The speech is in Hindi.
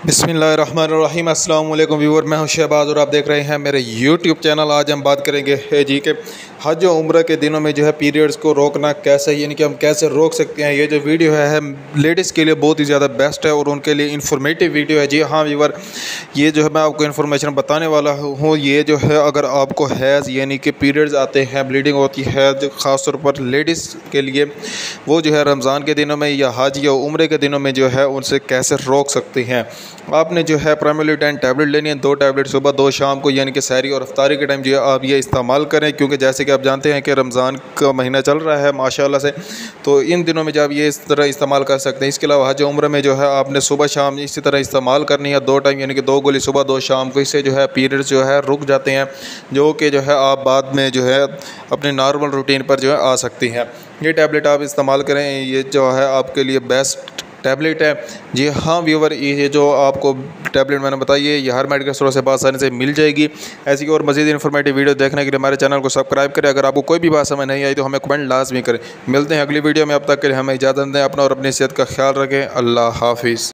बिस्मिल्लाहिर्रहमानिर्रहीम अस्सलाम वालेकुम व्यूअर, मैं हूं शहबाज और आप देख रहे हैं मेरे यूट्यूब चैनल। आज हम बात करेंगे जी के हज और उम्र के दिनों में जो है पीरियड्स को रोकना कैसे, यानी कि हम कैसे रोक सकते हैं। ये जो वीडियो है लेडीज़ के लिए बहुत ही ज़्यादा बेस्ट है और उनके लिए इंफॉर्मेटिव वीडियो है। जी हाँ व्यूअर, ये जो है मैं आपको इन्फॉर्मेशन बताने वाला हूँ। ये जो है अगर आपको हैज़ यानी कि पीरियड्स आते हैं, ब्लीडिंग होती है, जो ख़ास तौर पर लेडीज़ के लिए, वो जो है रमज़ान के दिनों में या हज या उम्र के दिनों में जो है उनसे कैसे रोक सकते हैं। आपने जो है प्राइमरी 10 टैबलेट लेनी है, 2 टैबलेट सुबह 2 शाम को, यानी कि सहरी और अफ्तारी के टाइम जो है आप ये इस्तेमाल करें, क्योंकि जैसे कि आप जानते हैं कि रमज़ान का महीना चल रहा है माशाल्लाह से, तो इन दिनों में जब ये इस तरह इस्तेमाल कर सकते हैं। इसके अलावा हज उम्र में जो है आपने सुबह शाम इसी तरह इस्तेमाल करनी है, 2 टाइम, यानी कि 2 गोली सुबह 2 शाम को। इससे जो है पीरियड्स जो है रुक जाते हैं, जो कि जो है आप बाद में जो है अपने नॉर्मल रूटीन पर जो है आ सकती हैं। ये टैबलेट आप इस्तेमाल करें, ये जो है आपके लिए बेस्ट टैबलेट है। जी हाँ व्यूअर, ये जो आपको टैबलेट मैंने बताई है ये हर मेडिकल स्टोर से आसानी से मिल जाएगी। ऐसी और मज़ीद इन्फॉर्मेटिव वीडियो देखने के लिए हमारे चैनल को सब्सक्राइब करें। अगर आपको कोई भी बात समझ नहीं आई तो हमें कमेंट लाजमी करें। मिलते हैं अगली वीडियो में, अब तक के लिए हमें इजाज़त दें। अपना और अपनी सेहत का ख्याल रखें। अल्लाह हाफिज़।